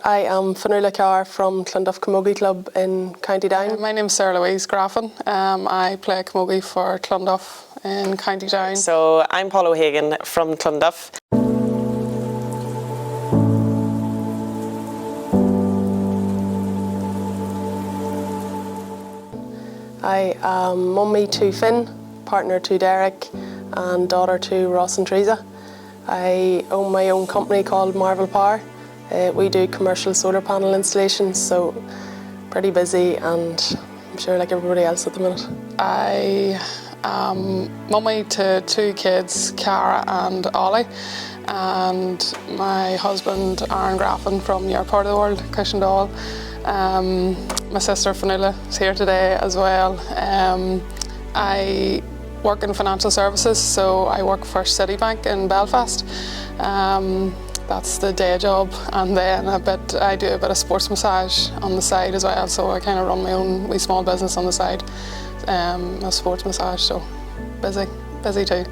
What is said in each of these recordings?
I am Fionnuala Carr from Clonduff Camogie Club in County Down. My name's Sara Louise Graffin. I play camogie for Clonduff in County Down. So I'm Paula O'Hagan from Clonduff. I am mummy to Finn, partner to Derek, and daughter to Ross and Teresa. I own my own company called Marvel Power. We do commercial solar panel installations, so pretty busy, and I'm sure like everybody else at the minute. I am mummy to 2 kids, Sara and Ollie, and my husband Aaron Graffin from your part of the world, Cushendall. My sister Fionnuala is here today as well. I work in financial services, so I work for Citibank in Belfast. That's the day job, and then I do a bit of sports massage on the side as well, so I kind of run my own wee small business on the side, a sports massage, so busy too.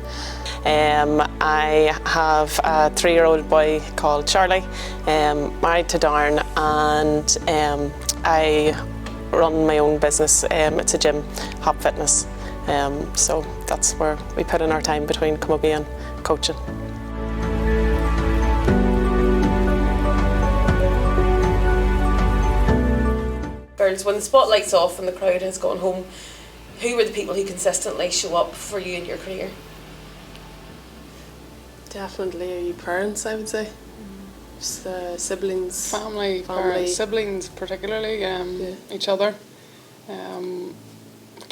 I have a 3-year-old boy called Charlie, married to Darren, and I run my own business. It's a gym, Hop Fitness, so that's where we put in our time between camogie and coaching. Girls, when the spotlight's off and the crowd has gone home, who are the people who consistently show up for you in your career? Definitely your parents, I would say. Just siblings. Family. Parents, siblings particularly, each other. Kind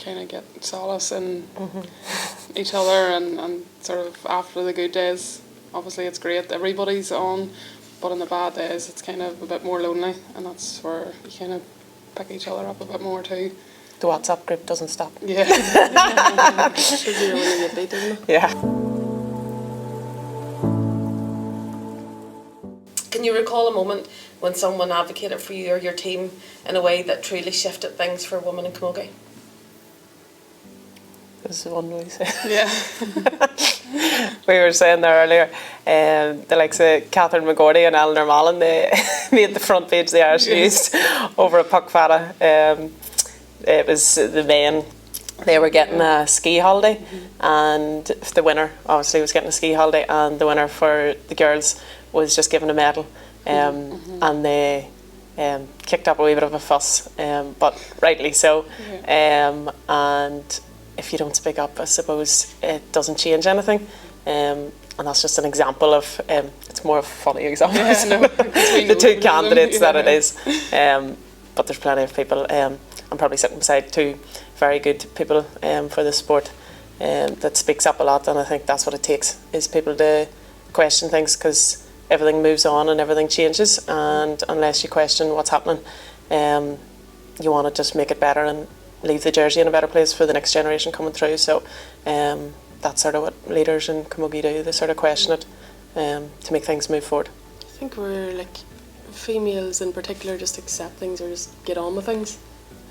of get solace in each other, and sort of after the good days, obviously it's great, everybody's on, but on the bad days it's kind of a bit more lonely, and that's where you kind of pick each other up a bit more too. The WhatsApp group doesn't stop. Yeah. Yeah. Can you recall a moment when someone advocated for you or your team in a way that truly shifted things for women in camogie? This is one Louise. Yeah. We were saying there earlier, the likes of Catherine McGordy and Eleanor Mallon, they made the front page of the Irish News over a puck fada. It was the men, they were getting a ski holiday, and the winner obviously was getting a ski holiday, and the winner for the girls was just given a medal, and they kicked up a wee bit of a fuss, but rightly so. And if you don't speak up, I suppose it doesn't change anything, and that's just an example of, it's more of a funny example, the 2 candidates that it is, but there's plenty of people. I'm probably sitting beside 2 very good people for the sport, that speaks up a lot, and I think that's what it takes, is people to question things, because everything moves on and everything changes, and unless you question what's happening, you want to just make it better and leave the jersey in a better place for the next generation coming through. So that's sort of what leaders in camogie do, they sort of question it to make things move forward. I think we're like, females in particular just accept things or just get on with things.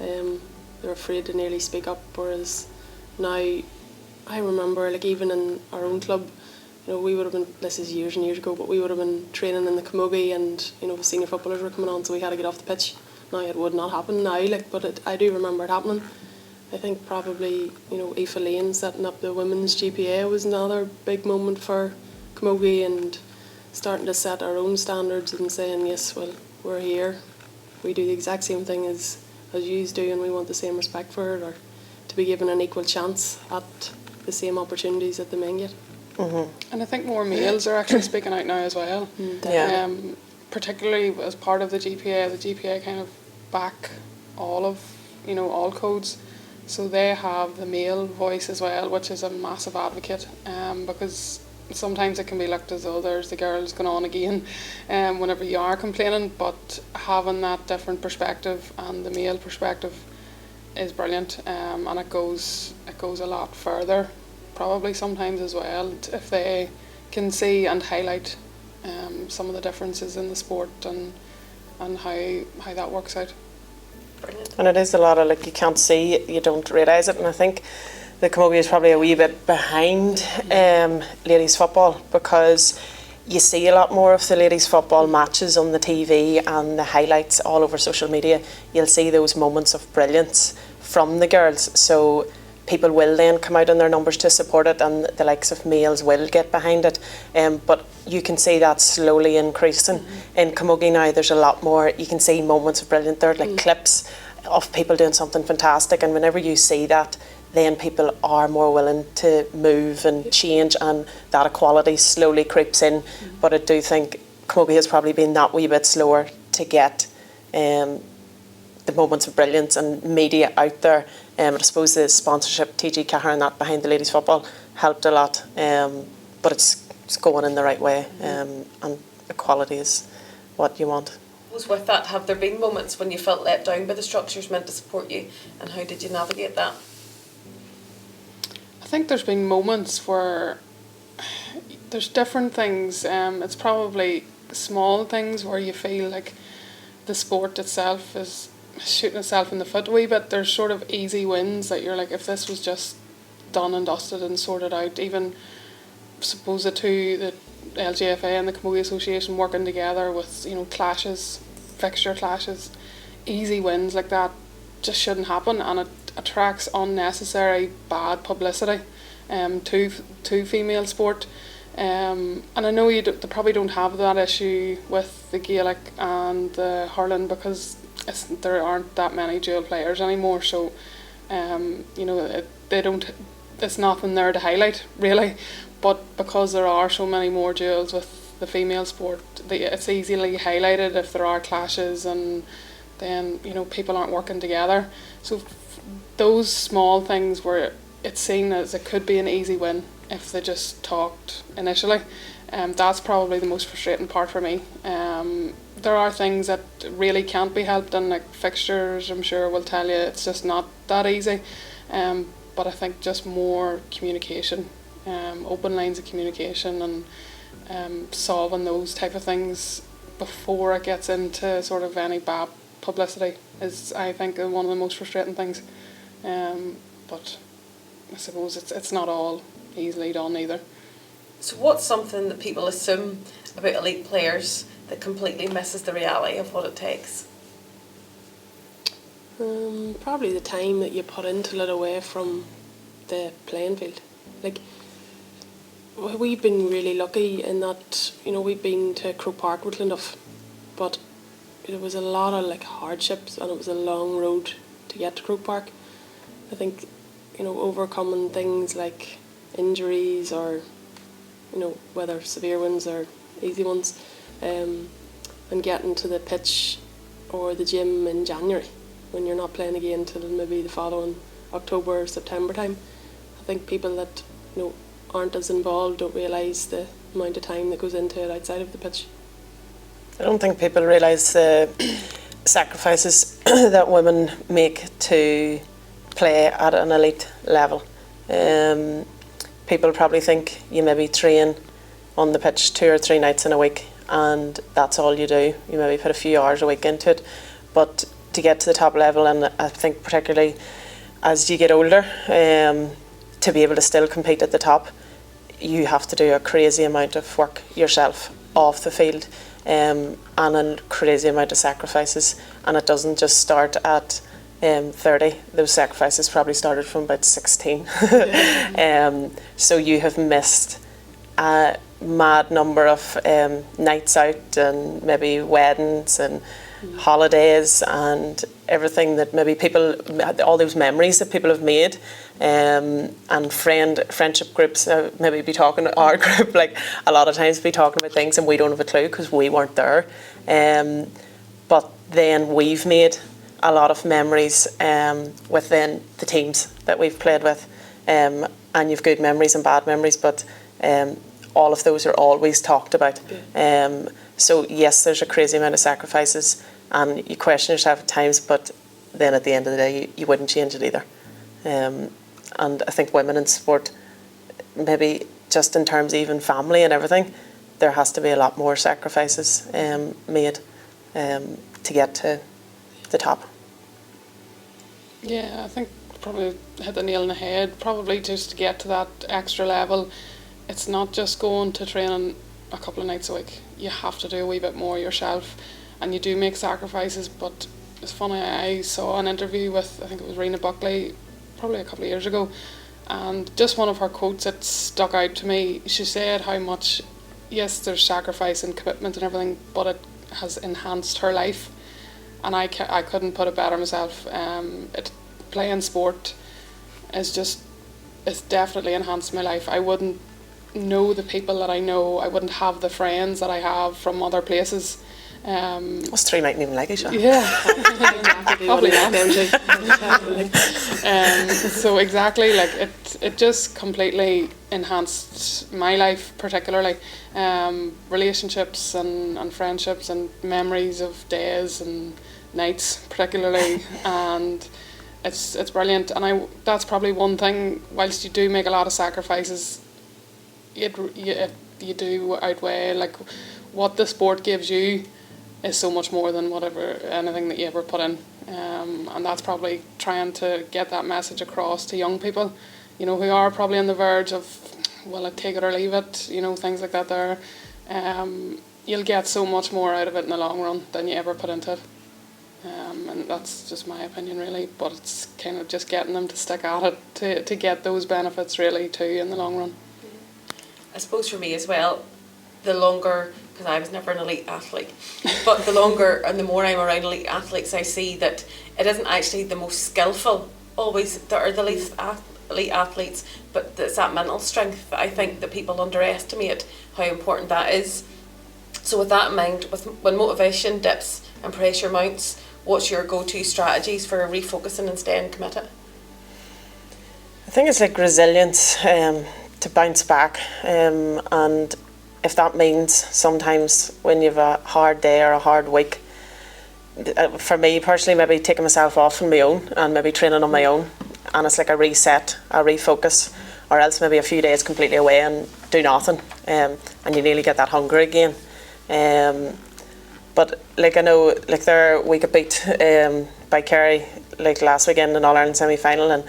They're afraid to nearly speak up, whereas now I remember, like, even in our own club, you know, we would have been, this is years and years ago, but we would have been training in the camogie, and you know, the senior footballers were coming on, so we had to get off the pitch. Now it would not happen now, like, but I do remember it happening. I think probably, you know, Aoife Lane setting up the women's GPA was another big moment for camogie, and starting to set our own standards and saying, yes, well, we're here, we do the exact same thing as you do, and we want the same respect for it, or to be given an equal chance at the same opportunities that the men get. And I think more males are actually speaking out now as well. Particularly as part of the GPA kind of back all of, you know, all codes, so they have the male voice as well, which is a massive advocate, because sometimes it can be looked as though there's the girls going on again whenever you are complaining, but having that different perspective and the male perspective is brilliant, and it goes a lot further probably sometimes as well, if they can see and highlight some of the differences in the sport and how that works out. Brilliant. And it is a lot of, like, you can't see, you don't realise it, and I think the camogie is probably a wee bit behind ladies football, because you see a lot more of the ladies football matches on the TV and the highlights all over social media. You'll see those moments of brilliance from the girls, so people will then come out in their numbers to support it, and the likes of males will get behind it. But you can see that slowly increasing. In Camogie now, there's a lot more. You can see moments of brilliance. There are like clips of people doing something fantastic, and whenever you see that, then people are more willing to move and change, and that equality slowly creeps in. But I do think Camogie has probably been that wee bit slower to get the moments of brilliance and media out there. I suppose the sponsorship, TG Cahir and that behind the ladies football helped a lot, but it's going in the right way, and equality is what you want. With that, have there been moments when you felt let down by the structures meant to support you, and how did you navigate that? I think there's been moments where there's different things. It's probably small things where you feel like the sport itself is shooting itself in the foot a wee bit. There's sort of easy wins that you're like, if this was just done and dusted and sorted out, even suppose the LGFA and the Camogie Association working together with, clashes, fixture clashes, easy wins like that just shouldn't happen, and it attracts unnecessary bad publicity to female sport. And I know they probably don't have that issue with the Gaelic and the hurling because there aren't that many dual players anymore, so they don't. It's nothing there to highlight really, but because there are so many more duels with the female sport, it's easily highlighted if there are clashes, and then people aren't working together. So those small things where it's seen as it could be an easy win if they just talked initially. That's probably the most frustrating part for me. There are things that really can't be helped, and like fixtures, I'm sure will tell you it's just not that easy. But I think just more communication, open lines of communication, and solving those type of things before it gets into sort of any bad publicity is, I think, one of the most frustrating things. But I suppose it's not all easily done either. So what's something that people assume about elite players that completely misses the reality of what it takes? Probably the time that you put into it away from the playing field. Like, we've been really lucky in that, we've been to Croke Park with Clonduff, but it was a lot of hardships, and it was a long road to get to Croke Park. I think, overcoming things like injuries or, whether severe ones or easy ones, and getting to the pitch or the gym in January when you're not playing again till maybe the following October or September time. I think people that aren't as involved don't realise the amount of time that goes into it outside of the pitch. I don't think people realise the sacrifices that women make to play at an elite level. People probably think you maybe train on the pitch 2 or 3 nights in a week, and that's all you do. You maybe put a few hours a week into it, but to get to the top level, and I think particularly as you get older, to be able to still compete at the top, you have to do a crazy amount of work yourself off the field, and a crazy amount of sacrifices, and it doesn't just start at 30. Those sacrifices probably started from about 16. So you have missed a mad number of nights out, and maybe weddings and holidays, and everything that maybe people, all those memories that people have made, and friendship groups, maybe be talking to our group, a lot of times be talking about things and we don't have a clue because we weren't there, but then we've made a lot of memories within the teams that we've played with, and you've good memories and bad memories, but all of those are always talked about. So yes, there's a crazy amount of sacrifices, and you question yourself at times, but then at the end of the day you wouldn't change it either. And I think women in sport, maybe just in terms of even family and everything, there has to be a lot more sacrifices made to get to the top. Yeah, I think probably hit the nail on the head. Probably just to get to that extra level, it's not just going to training a couple of nights a week. You have to do a wee bit more yourself, and you do make sacrifices. But it's funny, I saw an interview with, I think it was Rena Buckley, probably a couple of years ago, and just one of her quotes that stuck out to me. She said how much, yes, there's sacrifice and commitment and everything, but it has enhanced her life, and I couldn't put it better myself. Playing sport is just, it's definitely enhanced my life. I wouldn't know the people that I know, I wouldn't have the friends that I have from other places. Us three mightn't even like each other. Yeah, probably not. So exactly, like it just completely enhanced my life, particularly relationships and friendships and memories of days and nights, particularly, and it's brilliant. And that's probably one thing. Whilst you do make a lot of sacrifices, you do outweigh like what the sport gives you is so much more than anything that you ever put in, and that's probably trying to get that message across to young people, you know, who are probably on the verge of, well, I take it or leave it, you know, things like that. There, you'll get so much more out of it in the long run than you ever put into it, and that's just my opinion, really. But it's kind of just getting them to stick at it to get those benefits really too in the long run. I suppose for me as well, the longer, because I was never an elite athlete, but the longer and the more I'm around elite athletes, I see that it isn't actually the most skillful always that are the elite athletes, but it's that mental strength that I think that people underestimate how important that is. So with that in mind, when motivation dips and pressure mounts, what's your go-to strategies for refocusing and staying committed? I think it's like resilience, to bounce back, and if that means sometimes when you've a hard day or a hard week, for me personally, maybe taking myself off on my own and maybe training on my own, and it's like a reset, a refocus, or else maybe a few days completely away and do nothing, and you nearly get that hunger again. But like I know, like there we got beat by Kerry like last weekend in All-Ireland semi-final, and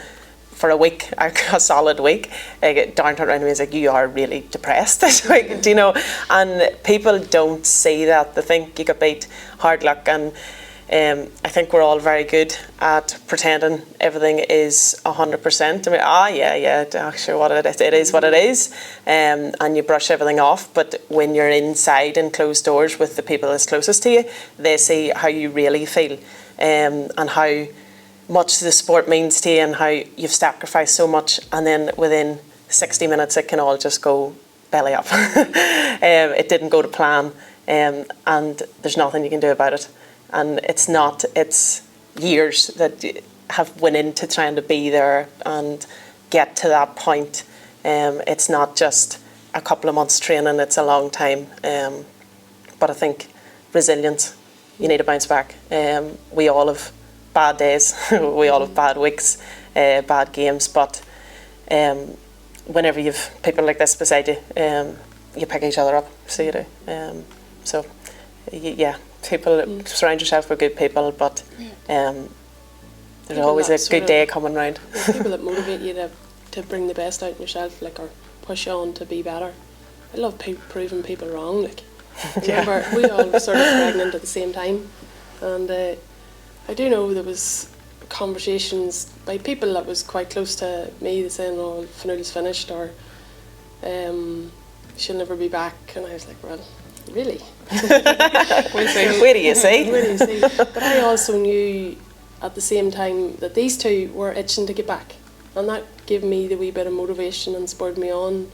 for a week, a solid week, Darren turned around to me and was like, you are really depressed this week, do you know? And people don't see that. They think you got beat, hard luck, and I think we're all very good at pretending everything is 100%. I mean, yeah, sure, what it is what it is, and you brush everything off. But when you're inside in closed doors with the people that's closest to you, they see how you really feel, and how much the sport means to you and how you've sacrificed so much, and then within 60 minutes it can all just go belly up. It didn't go to plan, and there's nothing you can do about it. And it's years that have went into trying to be there and get to that point. It's not just a couple of months training, it's a long time. But I think resilience, you need to bounce back. We all have bad days, we all have bad weeks, bad games, but whenever you've people like this beside you, you pick each other up, so you do. So yeah, people, surround yourself with good people, but there's people always a good day coming round. People that motivate you to bring the best out in yourself, like, or push you on to be better. I love proving people wrong, like. Remember, we all were sort of pregnant at the same time, and I do know there was conversations by people that was quite close to me saying, oh, Fionnuala's finished, or she'll never be back, and I was like, well, really? Where do you see? Where do you see? But I also knew at the same time that these two were itching to get back, and that gave me the wee bit of motivation and spurred me on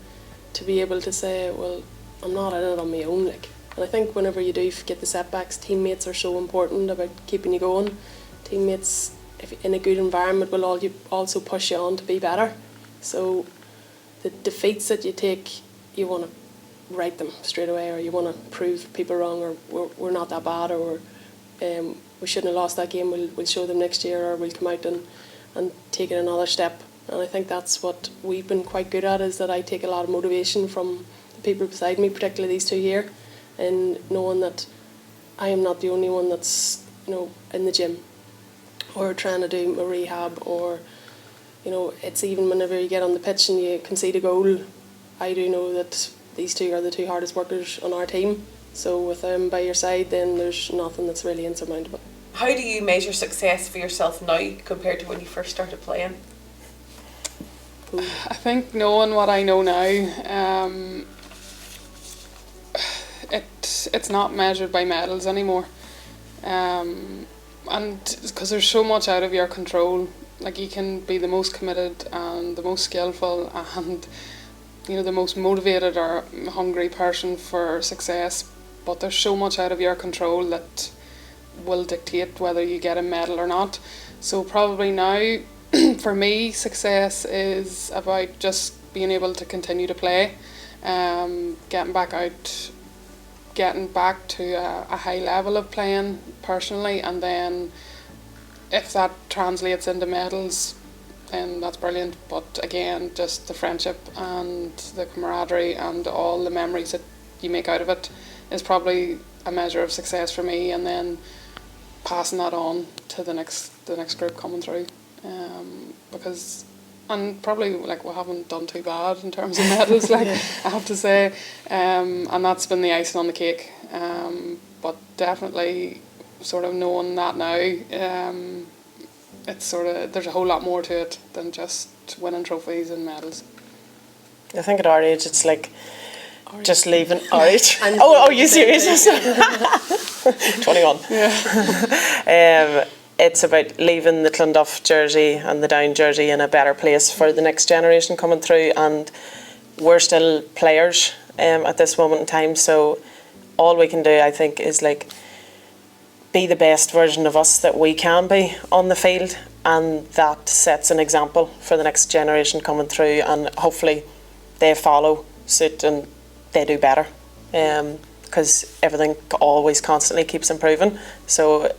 to be able to say, well, I'm not in it on my own, like. And I think whenever you do get the setbacks, teammates are so important about keeping you going. Teammates, if in a good environment, will also push you on to be better. So the defeats that you take, you want to right them straight away, or you want to prove people wrong, or we're not that bad, or we shouldn't have lost that game, we'll show them next year, or we'll come out and take it another step. And I think that's what we've been quite good at, is that I take a lot of motivation from the people beside me, particularly these two here, and knowing that I am not the only one that's, you know, in the gym or trying to do a rehab, or, you know, it's even whenever you get on the pitch and you concede a goal, I do know that these two are the two hardest workers on our team. So with them by your side, then there's nothing that's really insurmountable. How do you measure success for yourself now compared to when you first started playing? I think knowing what I know now, it's not measured by medals anymore, and because there's so much out of your control. Like, you can be the most committed and the most skillful and, you know, the most motivated or hungry person for success, but there's so much out of your control that will dictate whether you get a medal or not. So probably now, for me, success is about just being able to continue to play, getting back out, getting back to a high level of playing personally, and then if that translates into medals, then that's brilliant. But again, just the friendship and the camaraderie and all the memories that you make out of it is probably a measure of success for me, and then passing that on to the next group coming through, because, and probably, like, we haven't done too bad in terms of medals, like, I have to say, and that's been the icing on the cake, but definitely sort of knowing that now, it's sort of, there's a whole lot more to it than just winning trophies and medals. I think at our age it's like just leaving our age. Oh, you serious? 21. Yeah. It's about leaving the Clonduff jersey and the Down jersey in a better place for the next generation coming through, and we're still players at this moment in time, so all we can do, I think, is like be the best version of us that we can be on the field, and that sets an example for the next generation coming through, and hopefully they follow suit and they do better, because everything always constantly keeps improving. So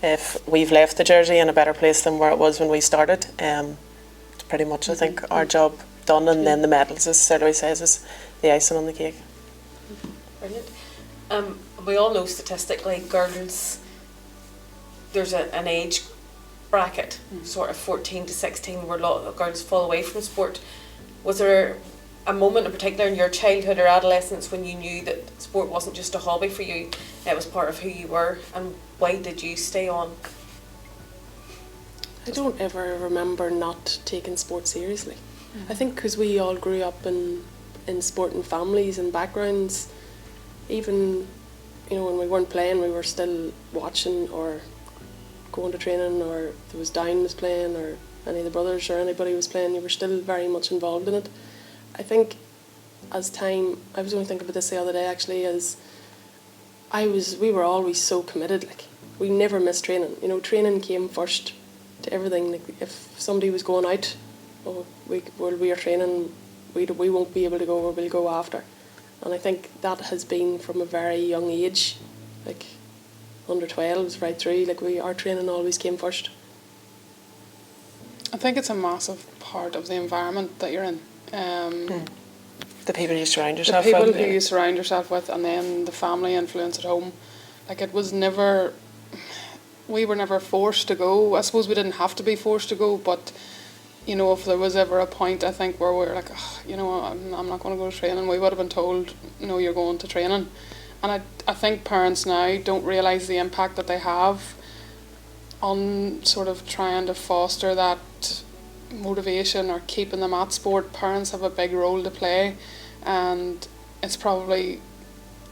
if we've left the jersey in a better place than where it was when we started, it's pretty much, I think, our job done, and then the medals, as Sarah says, is the icing on the cake. Brilliant. We all know statistically girls, there's an age bracket, sort of 14 to 16, where a lot of girls fall away from sport. Was there a moment in particular in your childhood or adolescence when you knew that sport wasn't just a hobby for you, it was part of who you were, and why did you stay on? I don't ever remember not taking sport seriously. I think because we all grew up in sporting families and backgrounds, even, you know, when we weren't playing, we were still watching or going to training, or if there was Down was playing or any of the brothers or anybody was playing, you were still very much involved in it. I think as time, I was only thinking about this the other day actually, we were always so committed, like, we never missed training. You know, training came first to everything. Like, if somebody was going out, we are training, we won't be able to go, or we'll go after. And I think that has been from a very young age, like under 12s right through, like our training always came first. I think it's a massive part of the environment that you're in. The people you surround yourself with. The people who you surround yourself with, and then the family influence at home. Like, it was never, we were never forced to go. I suppose we didn't have to be forced to go, but, you know, if there was ever a point, I think, where we were like, oh, you know, I'm not going to go to training, we would have been told, no, you're going to training. And I think parents now don't realise the impact that they have on sort of trying to foster that motivation or keeping them at sport. Parents have a big role to play, and it's probably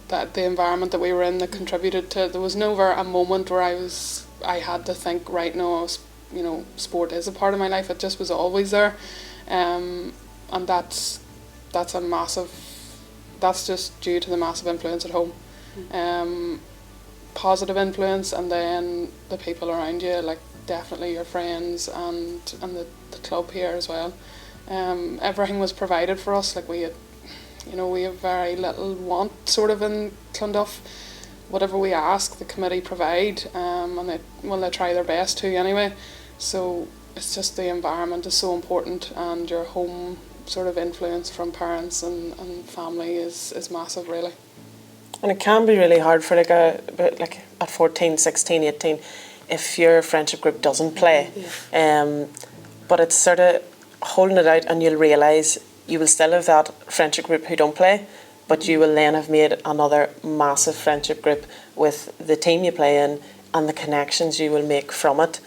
that the environment that we were in that contributed to. There was never a moment where I had to think, right, no, you know, sport is a part of my life. It just was always there, and that's a massive. That's just due to the massive influence at home, positive influence, and then the people around you, like definitely your friends and the club here as well. Everything was provided for us. Like, we had, you know, we have very little want sort of in Clonduff. Whatever we ask, the committee provide, and they try their best to anyway. So it's just the environment is so important, and your home sort of influence from parents and family is massive, really. And it can be really hard for like at 14, 16, 18 if your friendship group doesn't play. But it's sort of holding it out, and you'll realise you will still have that friendship group who don't play, but you will then have made another massive friendship group with the team you play in and the connections you will make from it.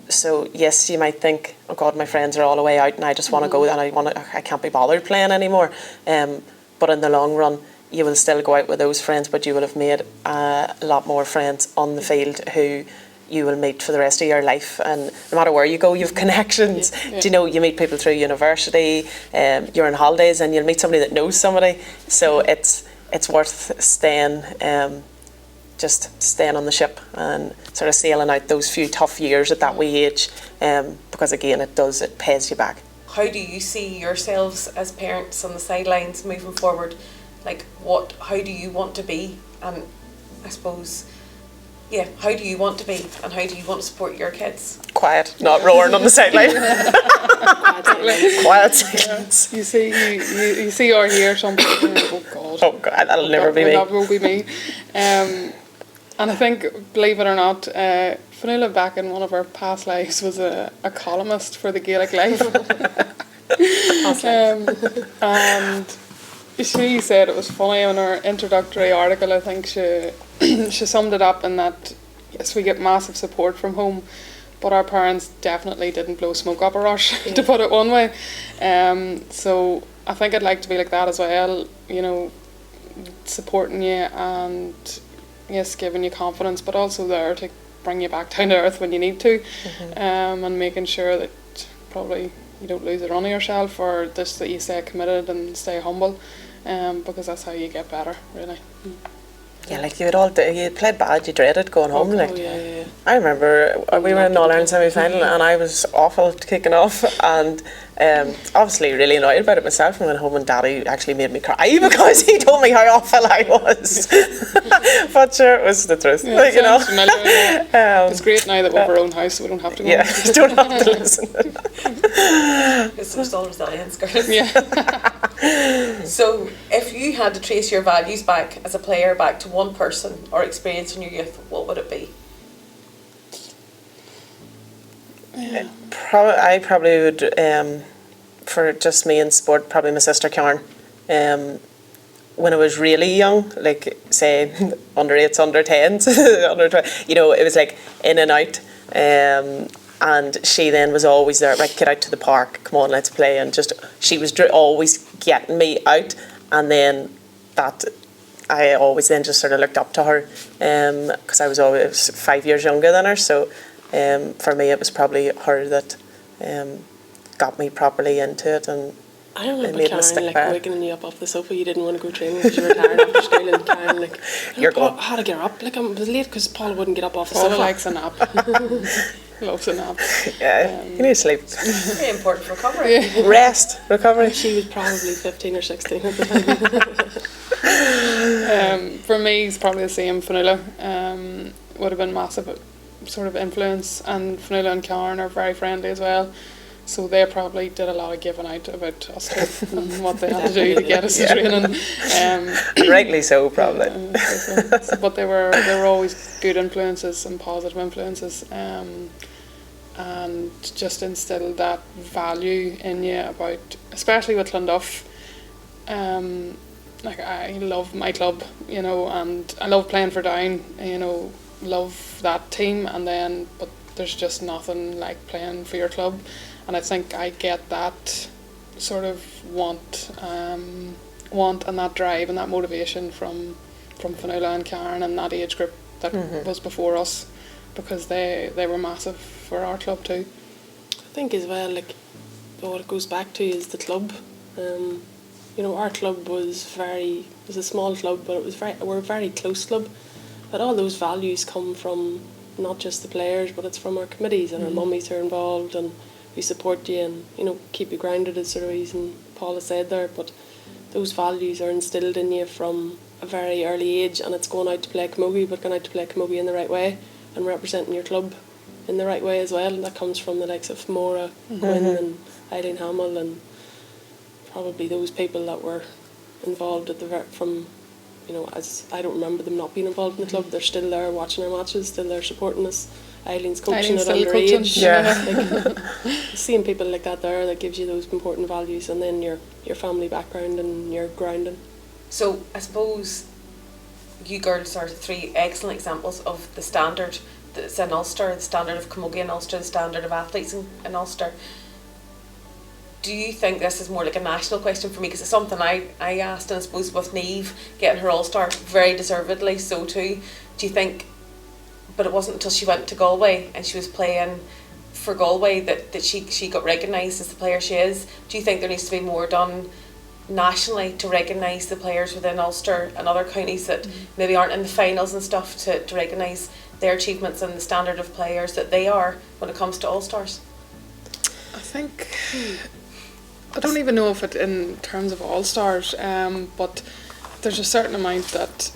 So yes, you might think, oh God, my friends are all the way out and I just want to go and I can't be bothered playing anymore. But in the long run, you will still go out with those friends, but you will have made a lot more friends on the field who you will meet for the rest of your life. And no matter where you go, you have connections. Do you know, you meet people through university, you're on holidays and you'll meet somebody that knows somebody. So it's worth staying on the ship and sort of sailing out those few tough years at that wee age, because again, it pays you back. How do you see yourselves as parents on the sidelines moving forward? Like, how do you want to be? And I suppose, how do you want to be and how do you want to support your kids? Quiet, not roaring on the sideline. Quiet silence. You see or hear something. Oh God, that'll never be me. That will be me. And I think, believe it or not, Fionnuala back in one of our past lives was a columnist for the Gaelic Life. And she said it was funny in her introductory article. I think she summed it up in that, yes, we get massive support from home, but our parents definitely didn't blow smoke up our arse, to put it one way. So I think I'd like to be like that as well, you know, supporting you and, yes, giving you confidence, but also there to bring you back down to earth when you need to, and making sure that probably you don't lose it on yourself, or just that you stay committed and stay humble, because that's how you get better, really. Yeah, like you played bad, you dreaded going home. Yeah. I remember we were in All Ireland semi-final and I was awful kicking off, and obviously really annoyed about it myself, and went home and Daddy actually made me cry because he told me how awful I was. But sure, it was the truth. Yeah, you know. It's great now that we have our own house, so we don't have to go. Yeah, you don't have to listen. It's some still resilience, girls. Yeah. So, if you had to trace your values back as a player back to one person or experience in your youth, what would it be? I probably would, for just me in sport, probably my sister Karen. When I was really young, like say under 8s, under 10s, under 12, you know, it was like in and out. And she then was always there, right, get out to the park, come on, let's play. And just, she was always getting me out. And then I always then just sort of looked up to her, because I was always 5 years younger than her. So for me, it was probably her that got me properly into it. And I remember Karen like waking you up off the sofa. You didn't want to go training because you were tired after school, and Karen like, you're going. How to get her up? Like I was late because Paula wouldn't get up off the Paula sofa. likes a nap. Loves a nap. Yeah, you need sleep. Very important for recovery. Yeah. Rest, recovery. She was probably 15 or 16 at the time. For me, it's probably the same. Fionnuala would have been massive sort of influence, and Fionnuala and Karen are very friendly as well. So they probably did a lot of giving out about us too, and what they had to do to get us to training. Rightly so, probably. But they were always good influences and positive influences, and just instilled that value in you about, especially with Clonduff. Like I love my club, you know, and I love playing for Down, you know, love that team, but there's just nothing like playing for your club. And I think I get that sort of want and that drive and that motivation from Fionnuala and Karen and that age group that was before us, because they were massive for our club too. I think as well, like what it goes back to is the club. You know, our club was a small club, but we're a very close club. But all those values come from not just the players, but it's from our committees and our mummies who are involved and who support you and, you know, keep you grounded, as Sir Louise and Paula said there. But those values are instilled in you from a very early age, and it's going out to play camogie, but going out to play camogie in the right way and representing your club in the right way as well. And that comes from the likes of Mora, Quinn and Eileen Hamill, and probably those people that were involved from, you know, as I don't remember them not being involved in the club. They're still there watching our matches, still there supporting us. Eileen's coaching at underage. Yeah. Like, seeing people like that there, that gives you those important values, and then your family background and your grounding. So I suppose you girls are 3 excellent examples of the standard that's in Ulster, the standard of camogie in Ulster, the standard of athletes in Ulster. Do you think this is more like a national question for me? Because it's something I asked, and I suppose with Niamh getting her All-Star, very deservedly so too. Do you think, but it wasn't until she went to Galway and she was playing for Galway that she got recognised as the player she is? Do you think there needs to be more done nationally to recognise the players within Ulster and other counties that maybe aren't in the finals and stuff, to recognise their achievements and the standard of players that they are when it comes to All-Stars? I think, I don't even know if it in terms of All-Stars, but there's a certain amount that,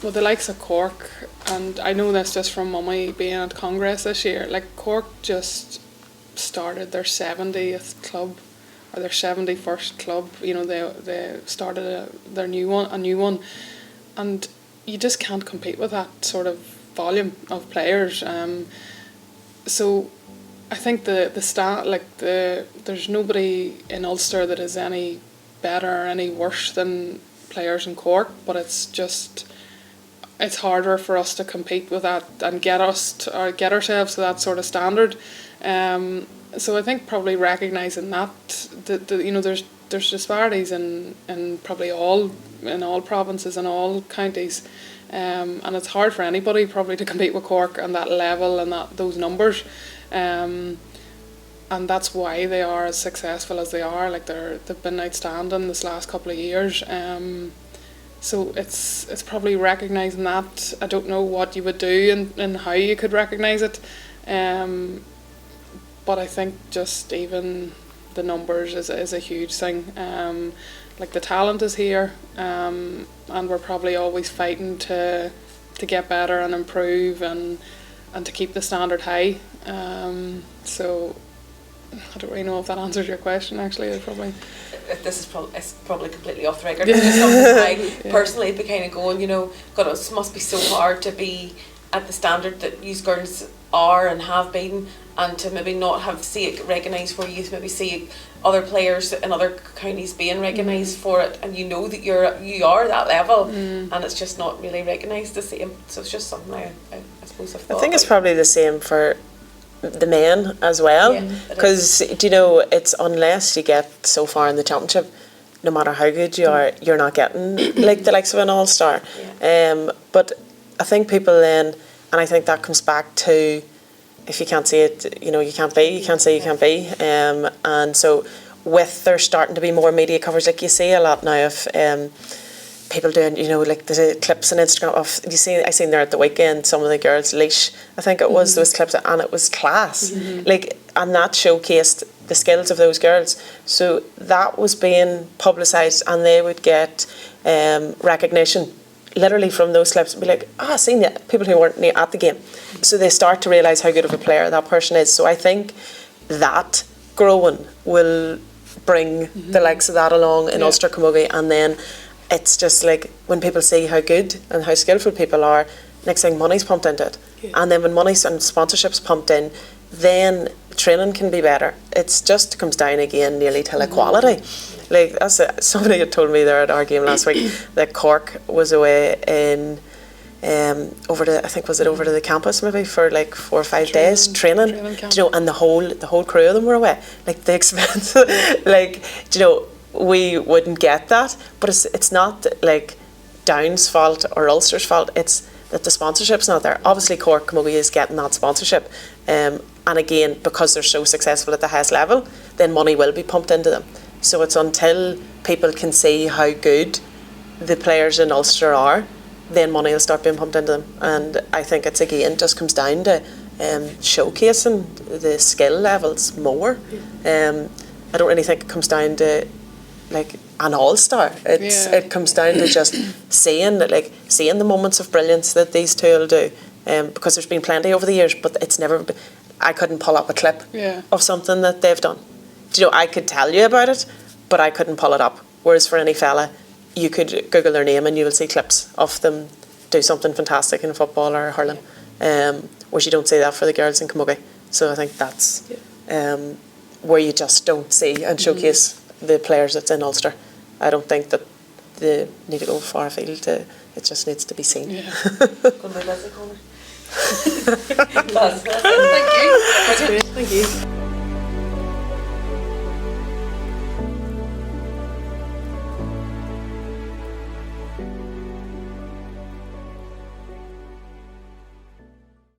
well, the likes of Cork, and I know this just from Mummy being at Congress this year, like Cork just started their 70th club, or their 71st club. You know, they started a new one, and you just can't compete with that sort of volume of players. So I think there's nobody in Ulster that is any better or any worse than players in Cork, but it's harder for us to compete with that and get ourselves to that sort of standard. So I think probably recognising that there's disparities in probably all provinces and all counties, and it's hard for anybody probably to compete with Cork on that level and those numbers, and that's why they are as successful as they are. Like they've been outstanding this last couple of years. So it's probably recognising that. I don't know what you would do and how you could recognise it. But I think just even the numbers is a huge thing. Like the talent is here, and we're probably always fighting to get better and improve and to keep the standard high. So I don't really know if that answers your question. Actually, This is probably completely off the record. It's just something I personally be kind of going, God, it must be so hard to be at the standard that you girls are and have been, and to maybe not see it recognised where you maybe see other players in other counties being recognised for it, and that you are that level, and it's just not really recognised the same. So it's just something I suppose I've thought I think it's about. probably the same for the men as well, because it's unless you get so far in the championship, no matter how good you are, you're not getting like the likes of an All-Star. But I think people then, and I think that comes back to, if you can't see it, you can't be, you can't say you can't be. And so with there starting to be more media coverage, like you see a lot now of people doing, like the clips on Instagram of, I seen there at the weekend, some of the girls' leash, I think it was, those clips, and it was class. And that showcased the skills of those girls. So that was being publicised, and they would get recognition literally from those clips, and be like, I seen that, people who weren't at the game. So they start to realise how good of a player that person is. So I think that growing will bring the likes of that along in Ulster Camogie, and then it's just like when people see how good and how skillful people are, next thing money's pumped into it. And then when money and sponsorships pumped in, then training can be better. It's just comes down again nearly to equality. Like somebody had told me there at our game last week that Cork was away in over to the campus maybe for like 4 or 5 days training, and the whole crew of them were away. Like the expense, like we wouldn't get that, but it's not like Down's fault or Ulster's fault. It's that the sponsorship's not there. Obviously Cork Camogie is getting that sponsorship, and again, because they're so successful at the highest level, then money will be pumped into them. So it's until people can see how good the players in Ulster are, then money will start being pumped into them. And I think it's again just comes down to showcasing the skill levels more. I don't really think it comes down to like an all-star. It comes down to just seeing the moments of brilliance that these two will do. Because there's been plenty over the years, but it's never been, I couldn't pull up a clip of something that they've done. I could tell you about it, but I couldn't pull it up. Whereas for any fella, you could Google their name and you will see clips of them do something fantastic in football or hurling. Whereas you don't see that for the girls in Camogie. So I think that's where you just don't see and showcase the players that's in Ulster. I don't think that they need to go far afield. It just needs to be seen. Yeah. Thank you. Thank you.